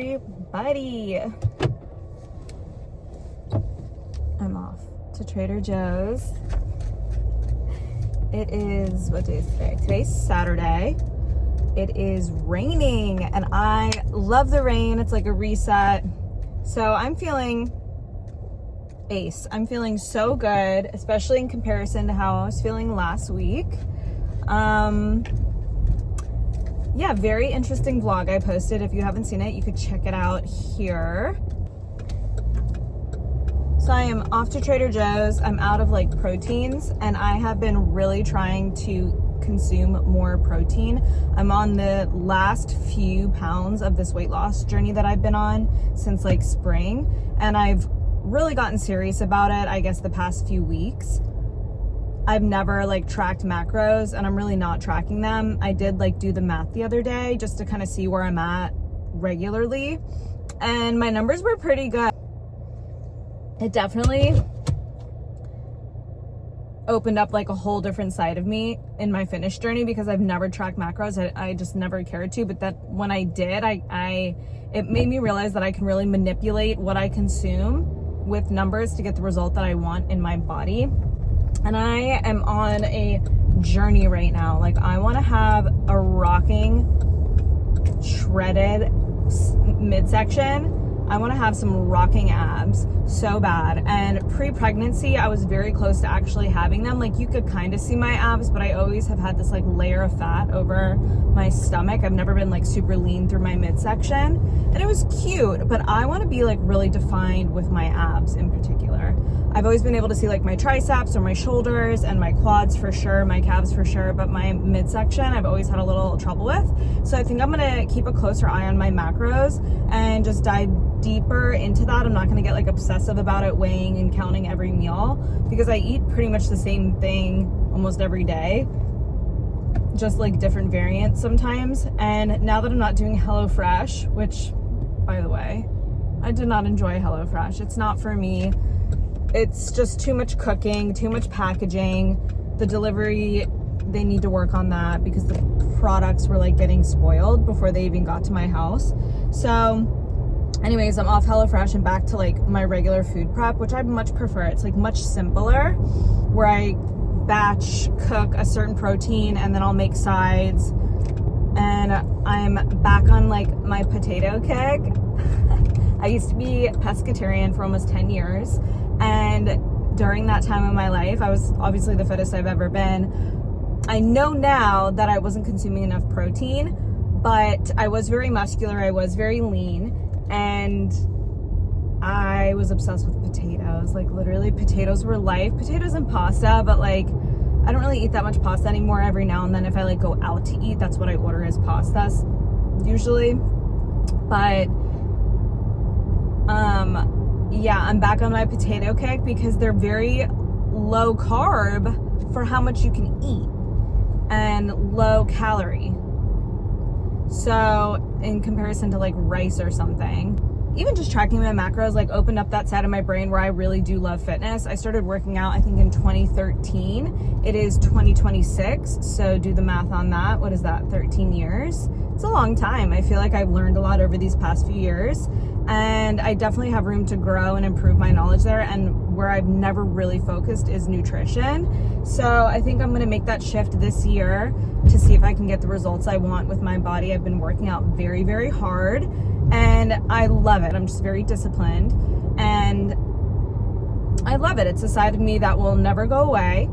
everybody. I'm off to Trader Joe's. It is, what day is today? Today's Saturday. It is raining and I love the rain. It's like a reset. So I'm feeling ace. I'm feeling so good, especially in comparison to how I was feeling last week. Yeah, very interesting vlog I posted. If you haven't seen it, you could check it out here. So I am off to Trader Joe's. I'm out of like proteins and I have been really trying to consume more protein. I'm on the last few pounds of this weight loss journey that I've been on since like spring, and I've really gotten serious about it, I guess, the past few weeks. I've never like tracked macros and I'm really not tracking them. I did like do the math the other day just to kind of see where I'm at regularly, and my numbers were pretty good. It definitely opened up like a whole different side of me in my fitness journey because I've never tracked macros. I just never cared to, but that when I did, it made me realize that I can really manipulate what I consume with numbers to get the result that I want in my body. And I am on a journey right now. Like, I want to have a rocking, shredded midsection. I want to have some rocking abs so bad. And pre-pregnancy, I was very close to actually having them. Like, you could kind of see my abs, but I always have had this like layer of fat over my stomach. I've never been like super lean through my midsection, and it was cute, but I want to be like really defined with my abs in particular. I've always been able to see like my triceps or my shoulders and my quads for sure, my calves for sure, but my midsection I've always had a little trouble with. So I think I'm gonna keep a closer eye on my macros and just dive deeper into that. I'm not gonna get like obsessive about it, weighing and counting every meal, because I eat pretty much the same thing almost every day, just like different variants sometimes. And now that I'm not doing HelloFresh, which, by the way, I did not enjoy HelloFresh. It's not for me. It's just too much cooking, too much packaging. The delivery, they need to work on that because the products were like getting spoiled before they even got to my house. So anyways, I'm off HelloFresh and back to like my regular food prep, which I much prefer. It's like much simpler, where I batch cook a certain protein and then I'll make sides. And I'm back on like my potato kick. I used to be pescatarian for almost 10 years. And during that time of my life, I was obviously the fittest I've ever been. I know now that I wasn't consuming enough protein, but I was very muscular, I was very lean, and I was obsessed with potatoes. Like, literally, potatoes were life. Potatoes and pasta, but like, I don't really eat that much pasta anymore. Every now and then, if I like go out to eat, that's what I order, is pastas usually. But yeah, I'm back on my potato kick because they're very low carb for how much you can eat and low calorie. So in comparison to like rice or something, even just tracking my macros like opened up that side of my brain where I really do love fitness. I started working out, I think, in 2013. It is 2026, so do the math on that. What is that, 13 years? It's a long time. I feel like I've learned a lot over these past few years, and I definitely have room to grow and improve my knowledge there. And where I've never really focused is nutrition. So I think I'm gonna make that shift this year to see if I can get the results I want with my body. I've been working out very, very hard, and I love it. I'm just very disciplined, and I love it. It's a side of me that will never go away.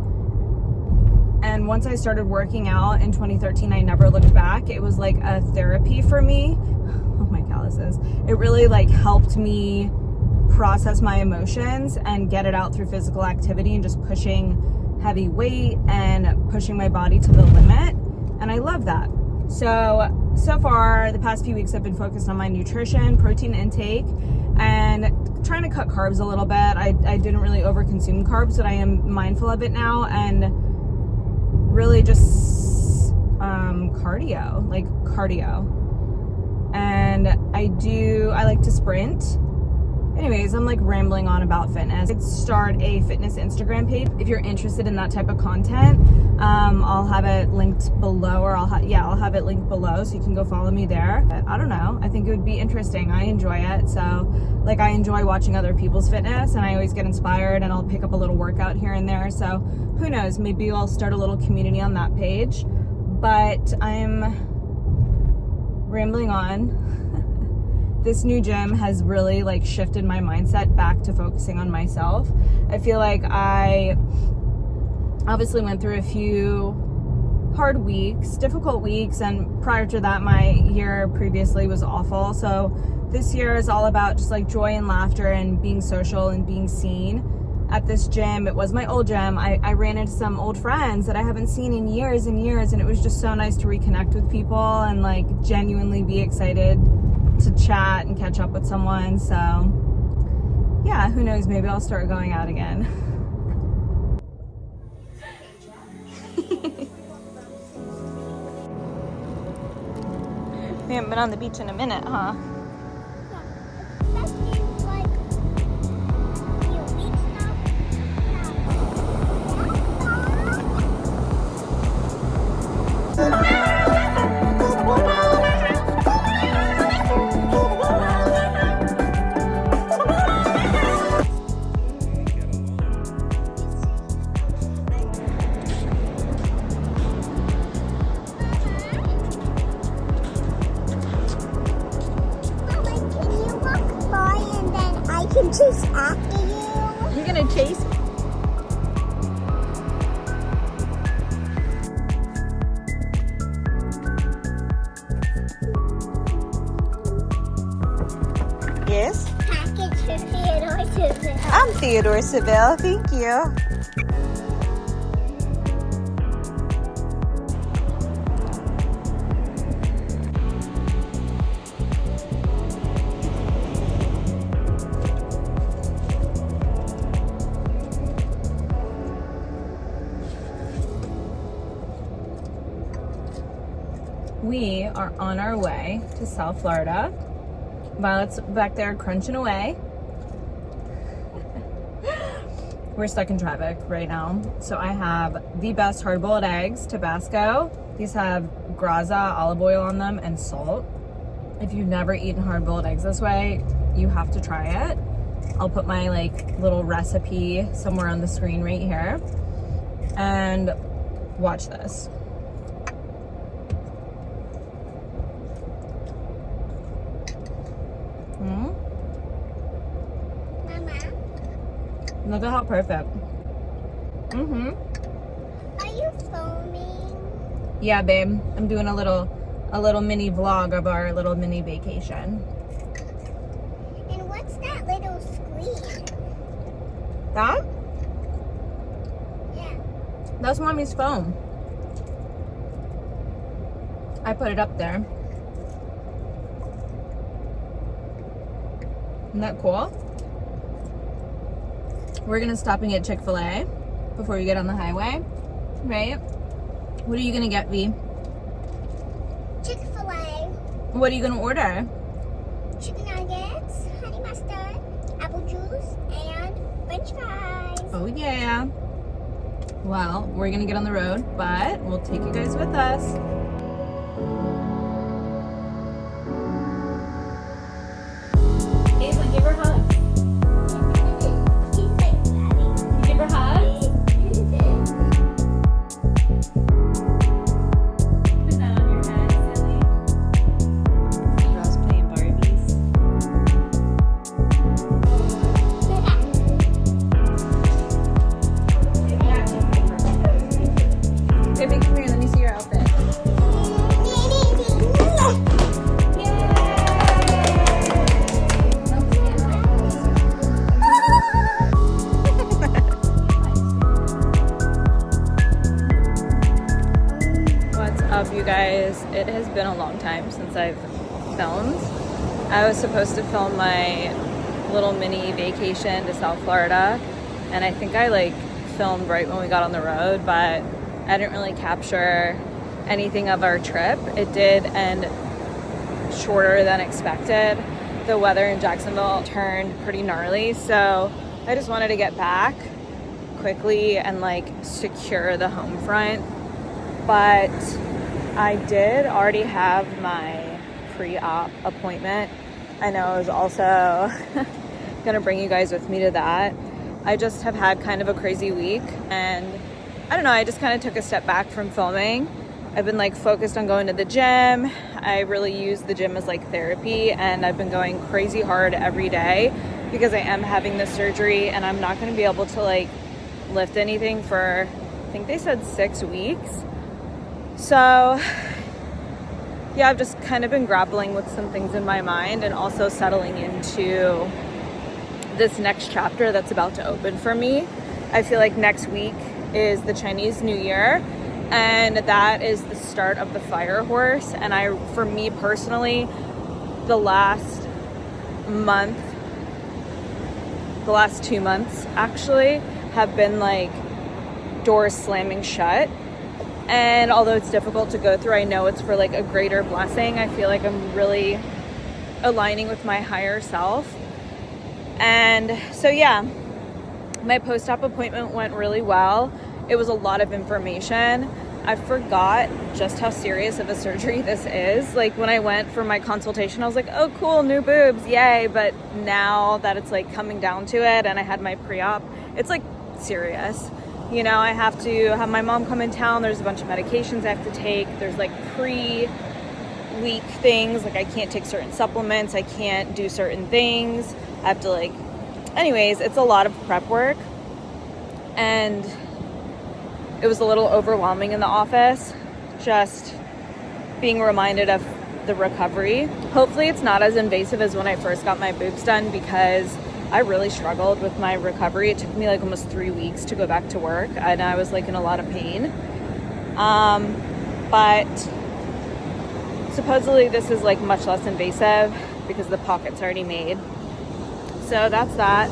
And once I started working out in 2013, I never looked back. It was like a therapy for me. Oh my calluses. It really like helped me process my emotions and get it out through physical activity and just pushing heavy weight and pushing my body to the limit. And I love that. So far, the past few weeks I've been focused on my nutrition, protein intake, and trying to cut carbs a little bit. I didn't really overconsume carbs, but I am mindful of it now, and really just cardio. And I like to sprint Anyways, I'm like rambling on about fitness. I'd start a fitness Instagram page if you're interested in that type of content. I'll have it linked below, or I'll have it linked below, so you can go follow me there. But I don't know, I think it would be interesting. I enjoy it. So like, I enjoy watching other people's fitness, and I always get inspired, and I'll pick up a little workout here and there. So who knows, maybe I'll start a little community on that page. But I'm rambling on. This new gym has really like shifted my mindset back to focusing on myself. I feel like I obviously went through a few hard weeks, difficult weeks, and prior to that, my year previously was awful. So this year is all about just like joy and laughter and being social and being seen. At this gym, it was my old gym. I ran into some old friends that I haven't seen in years and years, and it was just so nice to reconnect with people and like genuinely be excited to chat and catch up with someone. So yeah, who knows, maybe I'll start going out again. We haven't been on the beach in a minute, huh? Chase after you. You're gonna chase? Yes? Package for Theodore Seville. I'm Theodore Seville, thank you. We are on our way to South Florida. Violet's back there crunching away. We're stuck in traffic right now. So I have the best hard-boiled eggs, Tabasco. These have graza, olive oil on them, and salt. If you've never eaten hard-boiled eggs this way, you have to try it. I'll put my like little recipe somewhere on the screen right here. And watch this. Look at how perfect. Are you filming? Yeah, babe. I'm doing a little mini vlog of our little mini vacation. And what's that little screen? That? Yeah. That's mommy's phone. I put it up there. Isn't that cool? We're gonna stop and get Chick-fil-A before we get on the highway, right? What are you gonna get, V? Chick-fil-A. What are you gonna order? Chicken nuggets, honey mustard, apple juice, and french fries. Oh yeah. Well, we're gonna get on the road, but we'll take you guys with us. Ava, give her a hug. Give her a hug. Put that on your head, silly. Girls playing Barbies. Baby, come here. Let me see your outfit. What's up, you guys? It has been a long time since I've filmed. I was supposed to film my little mini vacation to South Florida, and I think I like filmed right when we got on the road, but I didn't really capture anything of our trip. It did end shorter than expected. the weather in Jacksonville turned pretty gnarly. So I just wanted to get back quickly and like secure the home front. But I did already have my pre-op appointment. I know I was also gonna bring you guys with me to that. I just have had kind of a crazy week, and I don't know, I just kind of took a step back from filming. I've been like focused on going to the gym. I really use the gym as like therapy, and I've been going crazy hard every day because I am having this surgery and I'm not going to be able to like lift anything for, I think they said 6 weeks. So yeah, I've just kind of been grappling with some things in my mind and also settling into this next chapter that's about to open for me. I feel like next week is the Chinese New Year, and that is the start of the fire horse. And for me personally, the last 2 months actually have been like doors slamming shut. And although it's difficult to go through, I know it's for like a greater blessing. I feel like I'm really aligning with my higher self. And so yeah, my post-op appointment went really well. It was a lot of information. I forgot just how serious of a surgery this is. Like when I went for my consultation, I was like, oh cool, new boobs, yay. But now that it's like coming down to it and I had my pre-op, it's like serious. You know, I have to have my mom come in town. There's a bunch of medications I have to take. There's like pre-week things. Like I can't take certain supplements. I can't do certain things. I have to like, anyways, it's a lot of prep work. And it was a little overwhelming in the office, just being reminded of the recovery. Hopefully it's not as invasive as when I first got my boobs done, because I really struggled with my recovery. It took me like almost 3 weeks to go back to work, and I was like in a lot of pain. But supposedly this is like much less invasive because the pocket's already made. So that's that.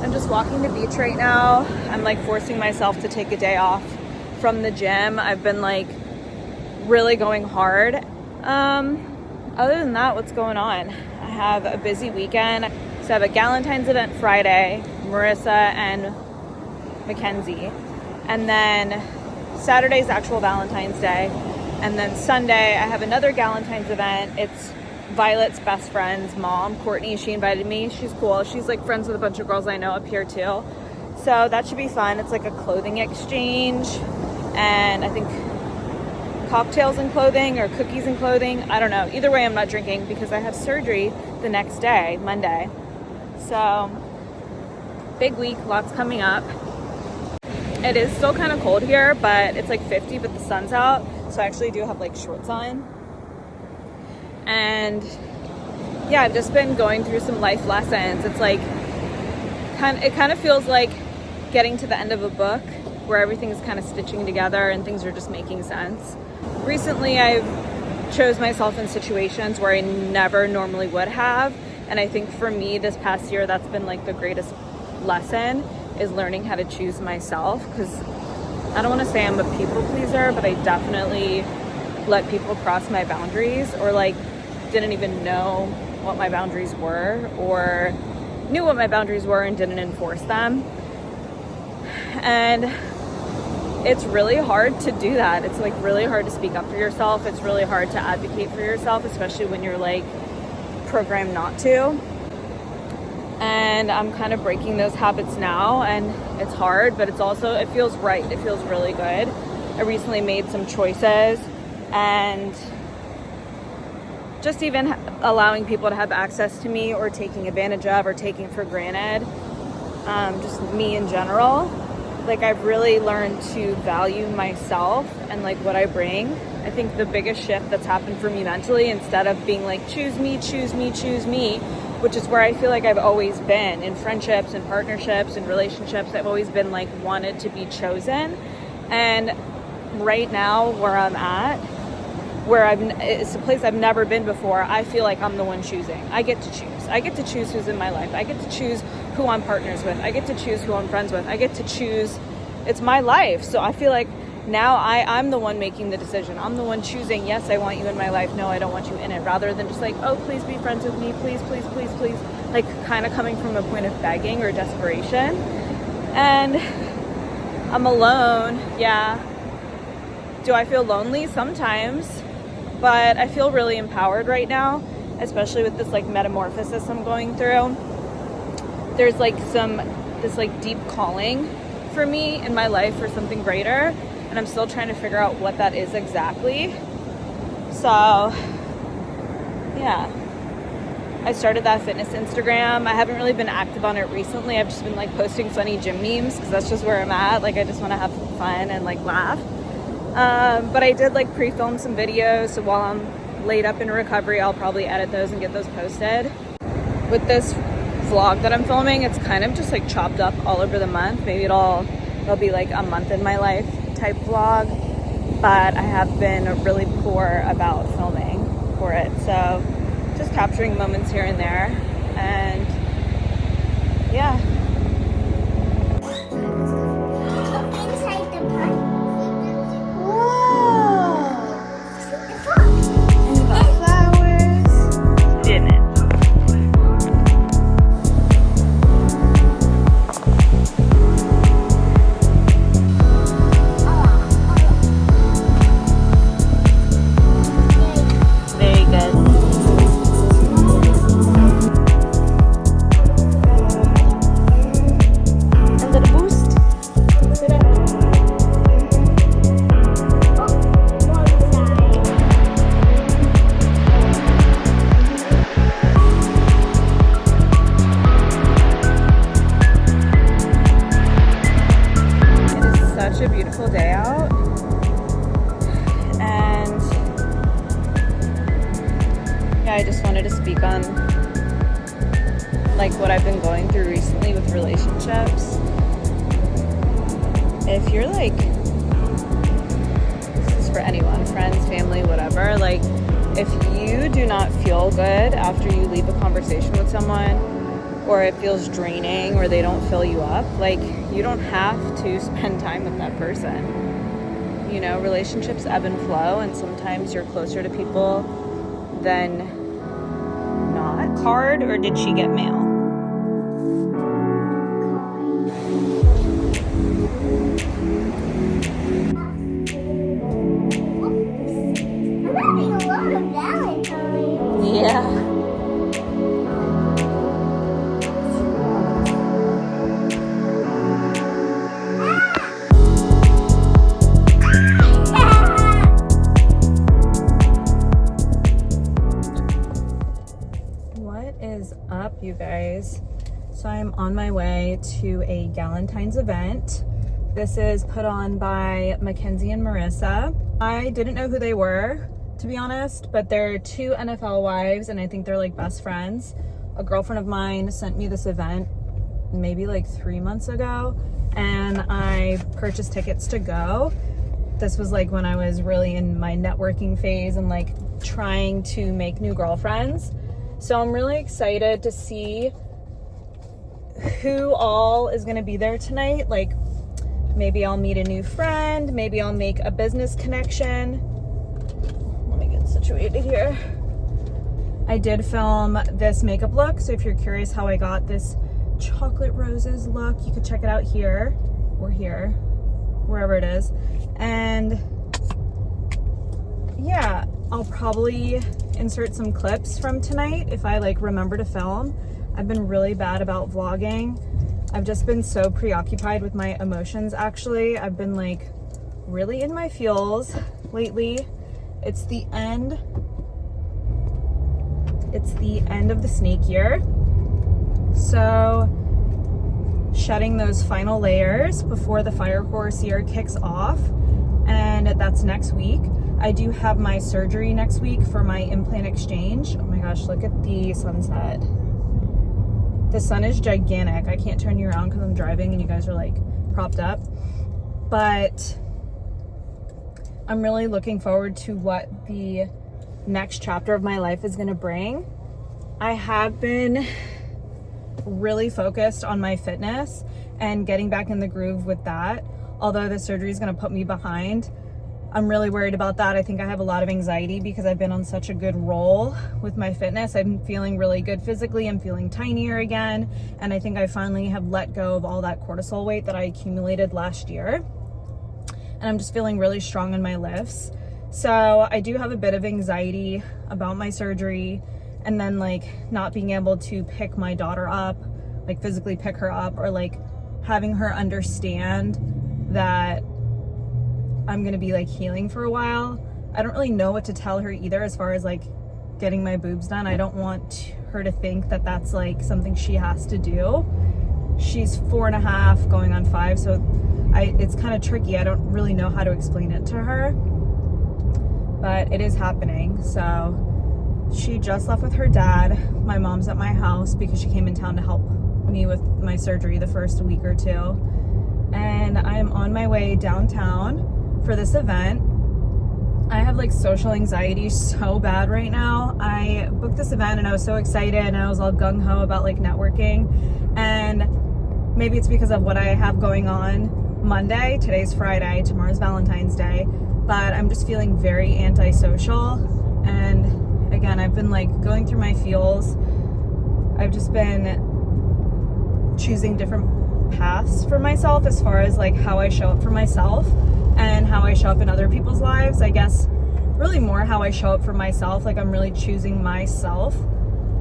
I'm just walking the beach right now. I'm like forcing myself to take a day off from the gym. I've been like really going hard. Other than that, what's going on? I have a busy weekend. So I have a Galentine's event Friday, Marissa and Mackenzie. And then Saturday's actual Valentine's Day. And then Sunday, I have another Galentine's event. It's Violet's best friend's mom, Courtney. She invited me. She's cool. She's like friends with a bunch of girls I know up here too. So that should be fun. It's like a clothing exchange. And I think cocktails and clothing or cookies and clothing. I don't know. Either way, I'm not drinking because I have surgery the next day, Monday. So big week, lots coming up. It is still kind of cold here, but it's like 50, but the sun's out. So I actually do have like shorts on. And yeah, I've just been going through some life lessons. It's like, it kind of feels like getting to the end of a book where everything's kind of stitching together and things are just making sense. Recently, I've chose myself in situations where I never normally would have. And I think for me this past year, that's been like the greatest lesson, is learning how to choose myself. Because I don't want to say I'm a people pleaser, but I definitely let people cross my boundaries, or like didn't even know what my boundaries were, or knew what my boundaries were and didn't enforce them. And it's really hard to do that. It's like really hard to speak up for yourself. It's really hard to advocate for yourself, especially when you're like programmed not to. And I'm kind of breaking those habits now, and it's hard, but it's also, it feels right. It feels really good. I recently made some choices, and just even allowing people to have access to me, or taking advantage of, or taking for granted, just me in general. Like I've really learned to value myself and like what I bring. I think the biggest shift that's happened for me mentally, instead of being like, choose me, choose me, choose me, which is where I feel like I've always been in friendships and partnerships and relationships. I've always been like wanted to be chosen. And right now where I'm at, it's a place I've never been before, I feel like I'm the one choosing. I get to choose. I get to choose who's in my life. I get to choose who I'm partners with. I get to choose who I'm friends with. I get to choose. It's my life. So I feel like now I'm the one making the decision. I'm the one choosing, yes, I want you in my life. No, I don't want you in it. Rather than just like, oh, please be friends with me. Please, please, please, please. Like kind of coming from a point of begging or desperation. And I'm alone. Yeah. Do I feel lonely? Sometimes. But I feel really empowered right now, especially with this like metamorphosis I'm going through. There's like this like deep calling for me in my life for something greater. And I'm still trying to figure out what that is exactly. So, yeah. I started that fitness Instagram. I haven't really been active on it recently. I've just been like posting funny gym memes because that's just where I'm at. Like I just want to have fun and like laugh. But I did like pre-film some videos. So while I'm laid up in recovery, I'll probably edit those and get those posted. With this vlog that I'm filming, it's kind of just like chopped up all over the month. Maybe it'll be like a month in my life type vlog, but I have been really poor about filming for it, so just capturing moments here and there. And yeah, Inside the park. whoa, The fox. and we got flowers, didn't it? Very good. A little boost. It is such a beautiful day out, and yeah, I just wanted to speak on like what I've been going through recently with relationships. If you're like, this is for anyone, friends, family, whatever, like if you do not feel good after you leave a conversation with someone, or it feels draining, or they don't fill you up, like you don't have to spend time with that person. You know, relationships ebb and flow, and sometimes you're closer to people than not. Card, or did she get mail? I'm having a lot of Valentines. Yeah. What is up, you guys? So I'm on my way to a Galentine's event. This is put on by Mackenzie and Marissa. I didn't know who they were, to be honest, but they're two NFL wives, and I think they're like best friends. A girlfriend of mine sent me this event maybe like 3 months ago, and I purchased tickets to go. This was like when I was really in my networking phase and like trying to make new girlfriends. So I'm really excited to see who all is going to be there tonight. Like maybe I'll meet a new friend, maybe I'll make a business connection. Let me get situated here. I did film this makeup look, so if you're curious how I got this chocolate roses look, you could check it out here or here, wherever it is. And yeah, I'll probably insert some clips from tonight if I like remember to film. I've been really bad about vlogging. I've just been so preoccupied with my emotions, actually. I've been like really in my feels lately. It's the end of the snake year. So shedding those final layers before the fire course year kicks off, and that's next week. I do have my surgery next week for my implant exchange. Oh my gosh, look at the sunset. The sun is gigantic. I can't turn you around because I'm driving and you guys are like propped up. But I'm really looking forward to what the next chapter of my life is going to bring. I have been really focused on my fitness and getting back in the groove with that, although the surgery is going to put me behind. I'm really worried about that. I think I have a lot of anxiety because I've been on such a good roll with my fitness. I'm feeling really good physically. I'm feeling tinier again. And I think I finally have let go of all that cortisol weight that I accumulated last year. And I'm just feeling really strong in my lifts. So I do have a bit of anxiety about my surgery, and then like not being able to pick my daughter up, like physically pick her up, or like having her understand that I'm gonna be like healing for a while. I don't really know what to tell her either as far as like getting my boobs done. I don't want her to think that that's like something she has to do. She's 4.5 going on 5, so it's kind of tricky. I don't really know how to explain it to her, but it is happening. So she just left with her dad. My mom's at my house because she came in town to help me with my surgery the first week or two. And I'm on my way downtown for this event. I have like social anxiety so bad right now. I booked this event and I was so excited and I was all gung-ho about like networking, and maybe it's because of what I have going on Monday. Today's Friday, tomorrow's Valentine's Day, but I'm just feeling very antisocial. And again, I've been like going through my feels. I've just been choosing different paths for myself as far as like how I show up for myself and how I show up in other people's lives. I guess really more how I show up for myself. Like I'm really choosing myself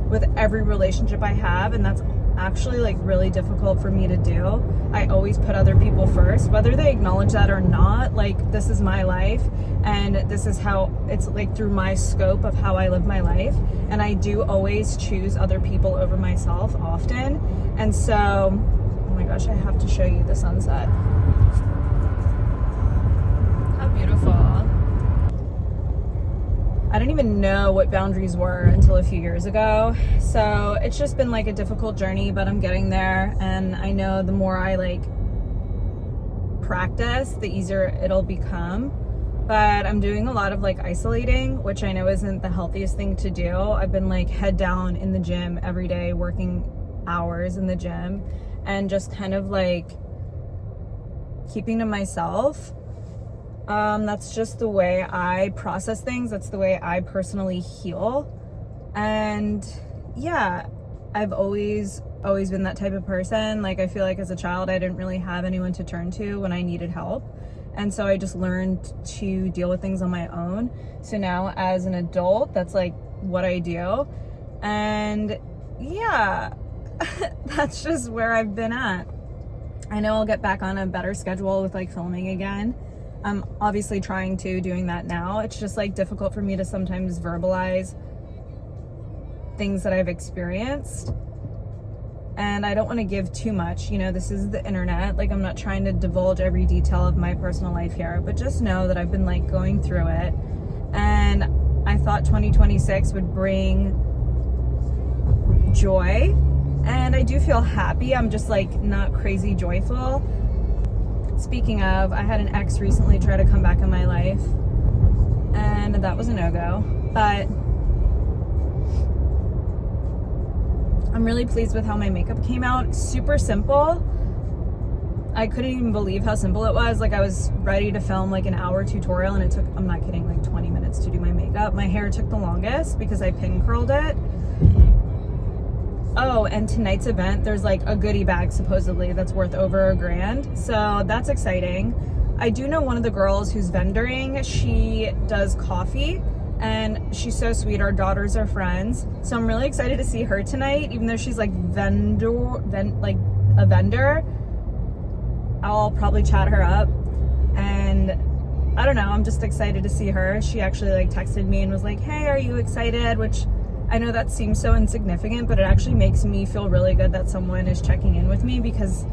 with every relationship I have, and that's actually like really difficult for me to do. I always put other people first, whether they acknowledge that or not. Like this is my life, and this is how it's like through my scope of how I live my life, and I do always choose other people over myself often. And so, oh my gosh, I have to show you the sunset. How beautiful. I didn't even know what boundaries were until a few years ago. So it's just been like a difficult journey, but I'm getting there. And I know the more I like practice, the easier it'll become. But I'm doing a lot of like isolating, which I know isn't the healthiest thing to do. I've been like head down in the gym every day, working hours in the gym, and just kind of like keeping to myself. That's just the way I process things. That's the way I personally heal. And yeah, I've always been that type of person. Like I feel like as a child, I didn't really have anyone to turn to when I needed help. And so I just learned to deal with things on my own. So now as an adult, that's like what I do. And yeah, that's just where I've been at. I know I'll get back on a better schedule with like filming again. I'm obviously trying to doing that now. It's just like difficult for me to sometimes verbalize things that I've experienced. And I don't want to give too much. You know, this is the internet. Like I'm not trying to divulge every detail of my personal life here, but just know that I've been like going through it. And I thought 2026 would bring joy. And I do feel happy. I'm just like not crazy joyful. Speaking of, I had an ex recently try to come back in my life, and that was a no-go. But I'm really pleased with how my makeup came out. Super simple. I couldn't even believe how simple it was. Like I was ready to film like an hour tutorial, and it took, I'm not kidding, like 20 minutes to do my makeup. My hair took the longest because I pin curled it. Oh, and tonight's event, there's like a goodie bag supposedly that's worth over $1,000. So that's exciting. I do know one of the girls who's vendoring. She does coffee and she's so sweet. Our daughters are friends. So I'm really excited to see her tonight, even though she's like like a vendor. I'll probably chat her up, and I don't know, I'm just excited to see her. She actually like texted me and was like, hey, are you excited? Which I know that seems so insignificant, but it actually makes me feel really good that someone is checking in with me, because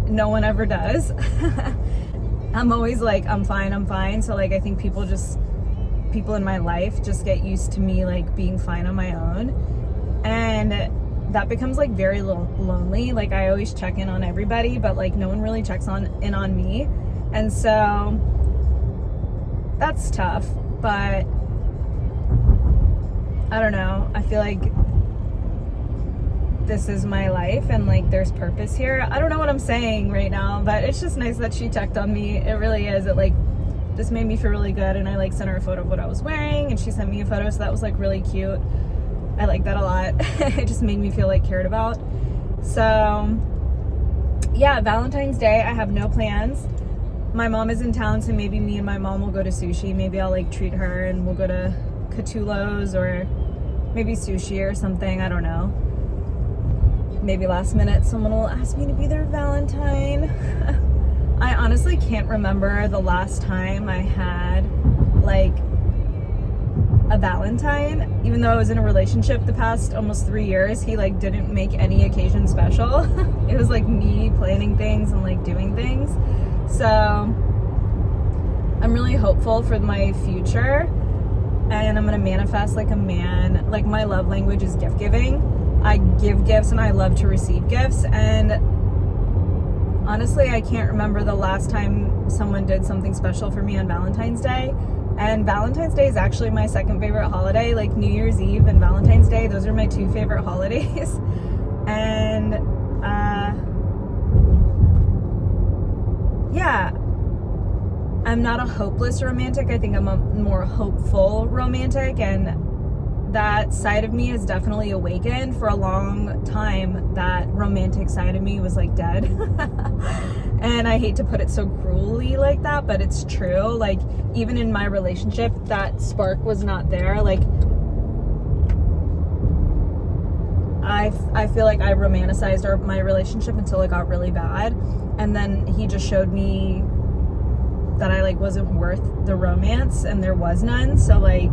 no one ever does. I'm always like, I'm fine. So like, I think people in my life just get used to me like being fine on my own. And that becomes like very lonely. Like I always check in on everybody, but like no one really checks in on me. And so that's tough, but I don't know. I feel like this is my life and like there's purpose here. I don't know what I'm saying right now, but it's just nice that she checked on me. It really is. It like just made me feel really good, and I like sent her a photo of what I was wearing, and she sent me a photo, so that was like really cute. I like that a lot. It just made me feel like cared about. So yeah, Valentine's Day, I have no plans. My mom is in town, so maybe me and my mom will go to sushi. Maybe I'll like treat her and we'll go to Catulo's or maybe sushi or something. I don't know. Maybe last minute someone will ask me to be their Valentine. I honestly can't remember the last time I had like a Valentine. Even though I was in a relationship the past almost 3 years, he like didn't make any occasion special. It was like me planning things and like doing things. So I'm really hopeful for my future, and I'm gonna manifest like a man. Like my love language is gift giving. I give gifts and I love to receive gifts, and honestly I can't remember the last time someone did something special for me on Valentine's Day. And Valentine's Day is actually my second favorite holiday. Like New Year's Eve and Valentine's Day, those are my two favorite holidays. And yeah, I'm not a hopeless romantic. I think I'm a more hopeful romantic, and that side of me has definitely awakened. For a long time, that romantic side of me was like dead. And I hate to put it so cruelly like that, but it's true. Like even in my relationship, that spark was not there. Like I feel like I romanticized my relationship until it got really bad, and then he just showed me that I like wasn't worth the romance, and there was none. So like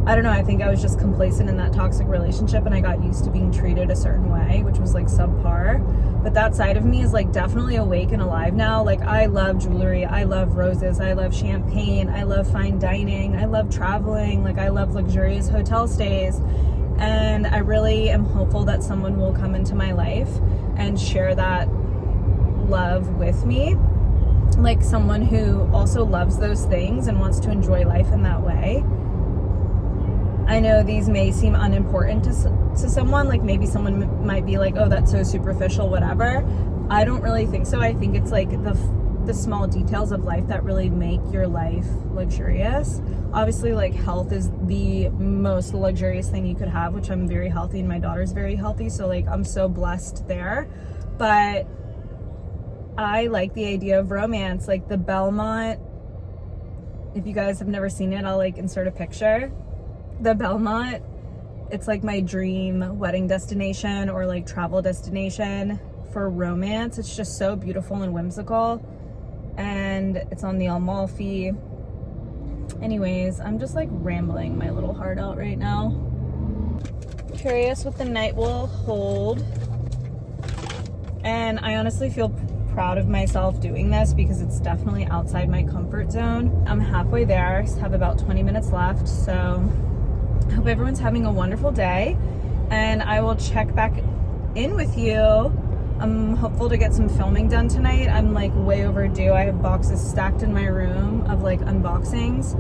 I don't know, I think I was just complacent in that toxic relationship, and I got used to being treated a certain way, which was like subpar. But that side of me is like definitely awake and alive now. Like I love jewelry, I love roses, I love champagne, I love fine dining, I love traveling, like I love luxurious hotel stays. And I really am hopeful that someone will come into my life and share that love with me. Like someone who also loves those things and wants to enjoy life in that way. I know these may seem unimportant to someone. Like maybe someone might be like, oh, that's so superficial, whatever. I don't really think so. I think it's like the small details of life that really make your life luxurious. Obviously, like health is the most luxurious thing you could have, which I'm very healthy and my daughter's very healthy. So like I'm so blessed there. But I like the idea of romance, like the Belmont. If you guys have never seen it, I'll like insert a picture. The Belmont, it's like my dream wedding destination or like travel destination for romance. It's just so beautiful and whimsical, and it's on the Amalfi. Anyways, I'm just like rambling my little heart out right now. Curious what the night will hold, and I honestly feel proud of myself doing this because it's definitely outside my comfort zone. I'm halfway there, have about 20 minutes left, so I hope everyone's having a wonderful day, and I will check back in with you. I'm hopeful to get some filming done tonight. I'm like way overdue. I have boxes stacked in my room of like unboxings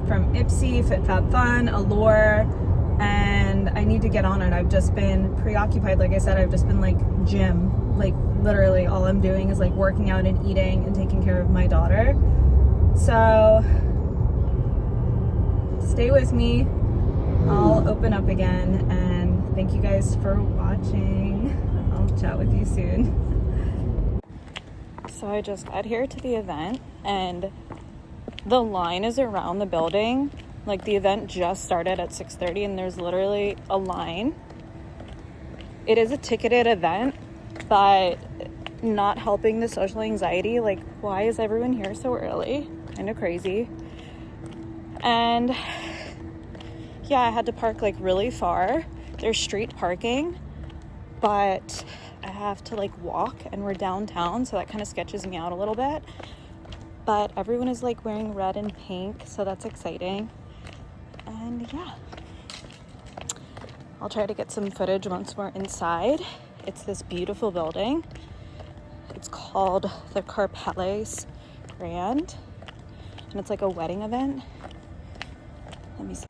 from Ipsy, FitFabFun, Allure, and I need to get on it. I've just been preoccupied. Like I said, I've just been like gym. Like literally all I'm doing is like working out and eating and taking care of my daughter. So stay with me. I'll open up again, and thank you guys for watching. I'll chat with you soon. So I just got here to the event, and the line is around the building. Like the event just started at 6:30 and there's literally a line. It is a ticketed event, but not helping the social anxiety. Like, why is everyone here so early? Kind of crazy. And yeah, I had to park like really far. There's street parking, but I have to like walk, and we're downtown, so that kind of sketches me out a little bit. But everyone is like wearing red and pink, so that's exciting. And yeah, I'll try to get some footage once we're inside. It's this beautiful building. It's called the Carpeles Grand, and it's like a wedding event. Let me see.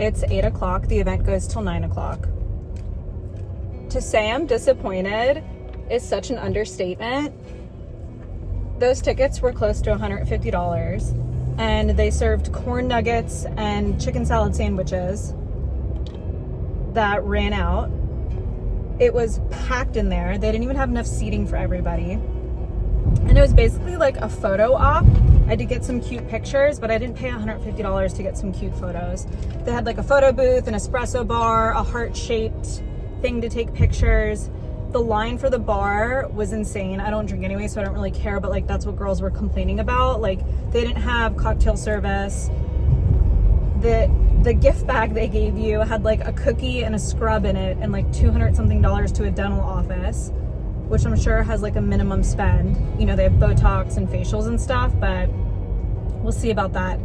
It's 8 o'clock. The event goes till 9 o'clock. To say I'm disappointed is such an understatement. Those tickets were close to $150, and they served corn nuggets and chicken salad sandwiches that ran out. It was packed in there. They didn't even have enough seating for everybody. And it was basically like a photo op. I did get some cute pictures, but I didn't pay $150 to get some cute photos. They had like a photo booth, an espresso bar, a heart-shaped thing to take pictures. The line for the bar was insane. I don't drink anyway, so I don't really care, but like that's what girls were complaining about. Like they didn't have cocktail service. The gift bag they gave you had like a cookie and a scrub in it and like $200 something to a dental office, which I'm sure has like a minimum spend. You know, they have Botox and facials and stuff, but we'll see about that.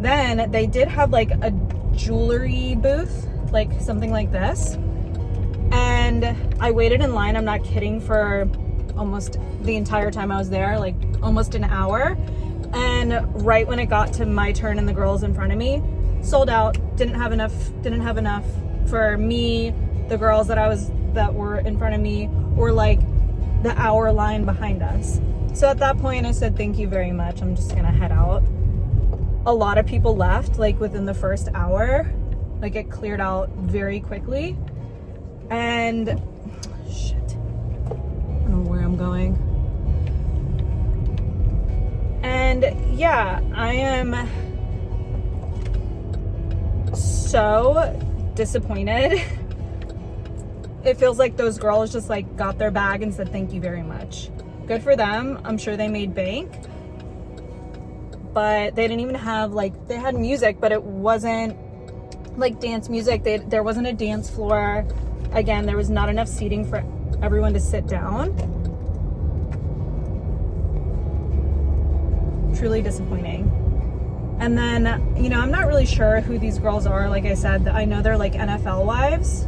Then they did have like a jewelry booth, like something like this. And I waited in line, I'm not kidding, for almost the entire time I was there, like almost an hour. And right when it got to my turn and the girls in front of me, sold out, didn't have enough for me, the girls that were in front of me, or like the hour line behind us. So at that point I said, thank you very much, I'm just gonna head out. A lot of people left like within the first hour, like it cleared out very quickly. And shit, I don't know where I'm going. And yeah, I am so disappointed. It feels like those girls just like got their bag and said thank you very much. Good for them. I'm sure they made bank. But they didn't even have like, they had music, but it wasn't like dance music. There wasn't a dance floor. Again, there was not enough seating for everyone to sit down. Truly disappointing. And then, you know, I'm not really sure who these girls are. Like I said, I know they're like NFL wives.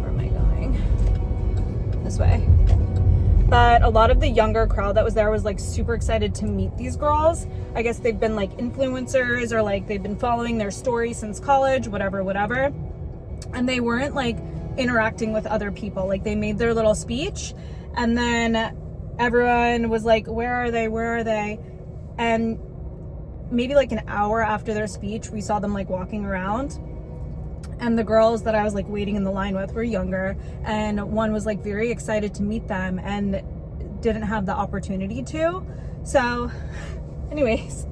Where am I going? This way. But a lot of the younger crowd that was there was like super excited to meet these girls. I guess they've been like influencers, or like they've been following their story since college, whatever. And they weren't like interacting with other people. Like they made their little speech and then everyone was like, where are they? And maybe like an hour after their speech, we saw them like walking around, and the girls that I was like waiting in the line with were younger, and one was like very excited to meet them and didn't have the opportunity to. So anyways,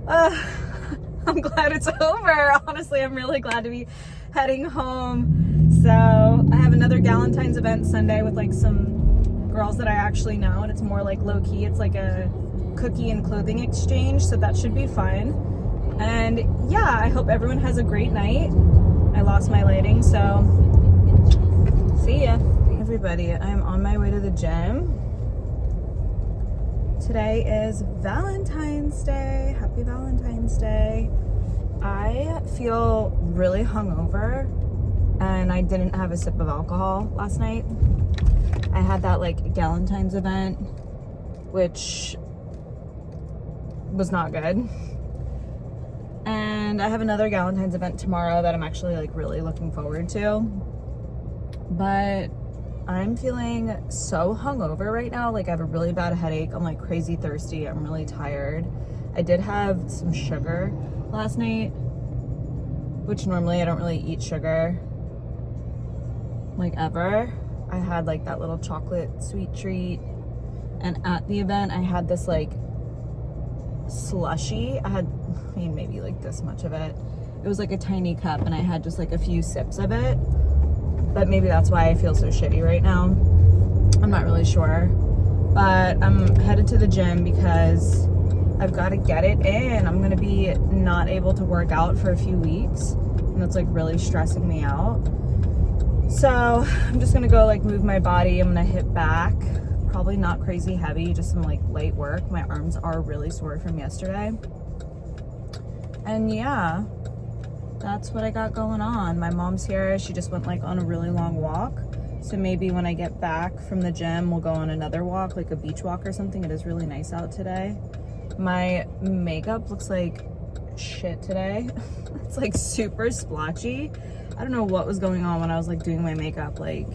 I'm glad it's over. Honestly, I'm really glad to be heading home. So I have another Galentine's event Sunday with like some girls that I actually know, and it's more like low-key. It's like a cookie and clothing exchange, so that should be fun. And yeah, I hope everyone has a great night. I lost my lighting, so see ya. Everybody, I'm on my way to the gym. Today is Valentine's Day. Happy Valentine's Day. I feel really hungover, and I didn't have a sip of alcohol last night. I had that like Galentine's event, which was not good. And I have another Galentine's event tomorrow that I'm actually like really looking forward to. But I'm feeling so hungover right now. Like I have a really bad headache. I'm like crazy thirsty. I'm really tired. I did have some sugar last night, which normally I don't really eat sugar like ever. I had like that little chocolate sweet treat, and at the event I had this like slushy. I mean maybe like this much of it. It was like a tiny cup, and I had just like a few sips of it. But maybe that's why I feel so shitty right now. I'm not really sure. But I'm headed to the gym because I've got to get it in. I'm gonna be not able to work out for a few weeks, and it's like really stressing me out. So I'm just gonna go like move my body. I'm gonna hit back, probably not crazy heavy, just some like light work. My arms are really sore from yesterday. And yeah, that's what I got going on. My mom's here. She just went like on a really long walk. So maybe when I get back from the gym, we'll go on another walk, like a beach walk or something. It is really nice out today. My makeup looks like shit today. It's like super splotchy. I don't know what was going on when I was like doing my makeup. Like,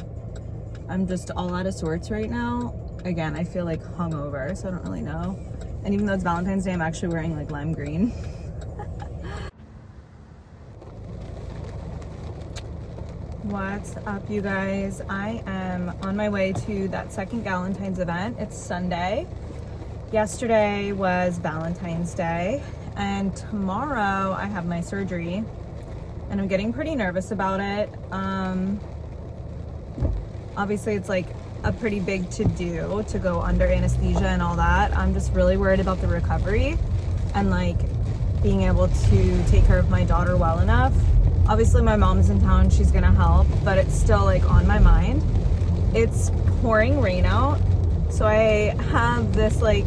I'm just all out of sorts right now. Again, I feel like hungover, so I don't really know. And even though it's Valentine's Day, I'm actually wearing like lime green. What's up, you guys? I am on my way to that second Galentine's event. It's Sunday. Yesterday was Valentine's Day, and tomorrow I have my surgery, and I'm getting pretty nervous about it. Obviously it's like a pretty big to-do to go under anesthesia and all that. I'm just really worried about the recovery and like being able to take care of my daughter well enough. Obviously my mom's in town, she's gonna help, but it's still like on my mind. It's pouring rain out, so I have this like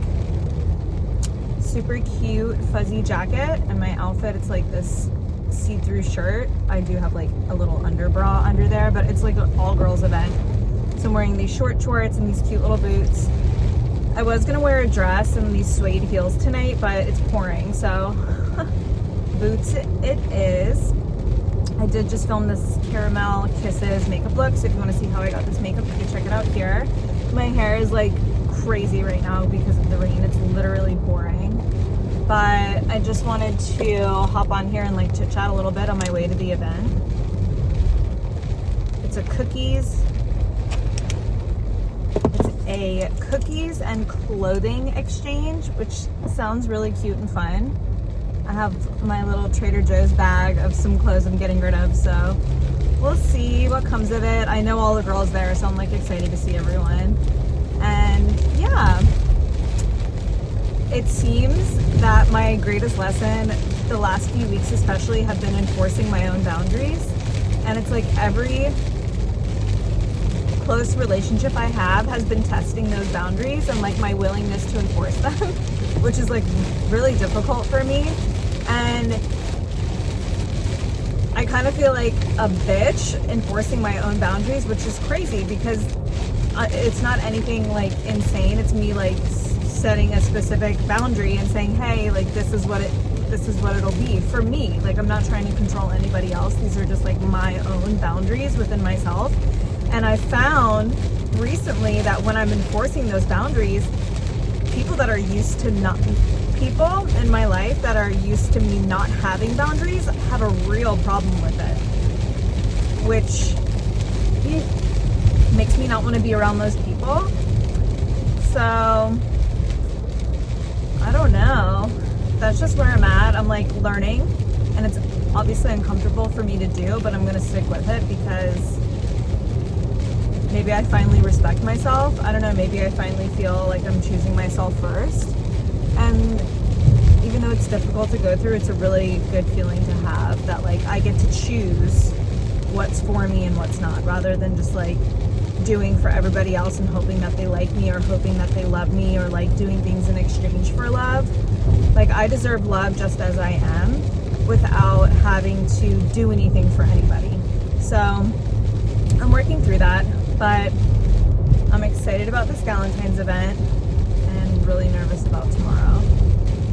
super cute fuzzy jacket, and my outfit, it's like this see-through shirt. I do have like a little underbra under there, but it's like an all-girls event. So I'm wearing these short shorts and these cute little boots. I was gonna wear a dress and these suede heels tonight, but it's pouring, so boots it is. I did just film this Caramel Kisses makeup look, so if you want to see how I got this makeup, you can check it out here. My hair is like crazy right now because of the rain. It's literally pouring. But I just wanted to hop on here and like chit chat a little bit on my way to the event. It's a cookies and clothing exchange, which sounds really cute and fun. I have my little Trader Joe's bag of some clothes I'm getting rid of, so we'll see what comes of it. I know all the girls there, so I'm like excited to see everyone. And yeah, it seems that my greatest lesson the last few weeks especially have been enforcing my own boundaries. And it's like every close relationship I have has been testing those boundaries and like my willingness to enforce them, which is like really difficult for me. And I kind of feel like a bitch enforcing my own boundaries, which is crazy because it's not anything like insane. It's me like setting a specific boundary and saying, hey, like this is what it'll be for me. Like I'm not trying to control anybody else. These are just like my own boundaries within myself. And I found recently that when I'm enforcing those boundaries, people in my life that are used to me not having boundaries have a real problem with it, which makes me not want to be around those people. So I don't know, that's just where I'm at. I'm like learning, and it's obviously uncomfortable for me to do, but I'm gonna stick with it because maybe I finally respect myself. I don't know, maybe I finally feel like I'm choosing myself first. And even though it's difficult to go through, it's a really good feeling to have that like I get to choose what's for me and what's not, rather than just like doing for everybody else and hoping that they like me or hoping that they love me or like doing things in exchange for love. Like I deserve love just as I am without having to do anything for anybody. So I'm working through that, but I'm excited about this Galentine's event and really nervous about tomorrow.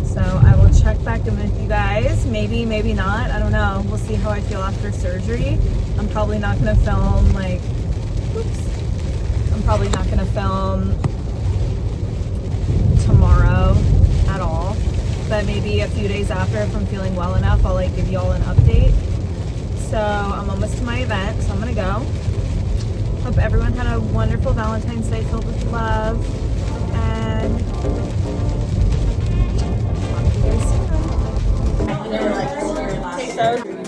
So I will check back in with you guys. Maybe, maybe not. I don't know. We'll see how I feel after surgery. I'm probably not going to film like, I'm probably not going to film tomorrow at all. But maybe a few days after, if I'm feeling well enough, I'll like give you all an update. So I'm almost to my event, so I'm going to go. Hope everyone had a wonderful Valentine's Day filled with love. And talk to you guys soon.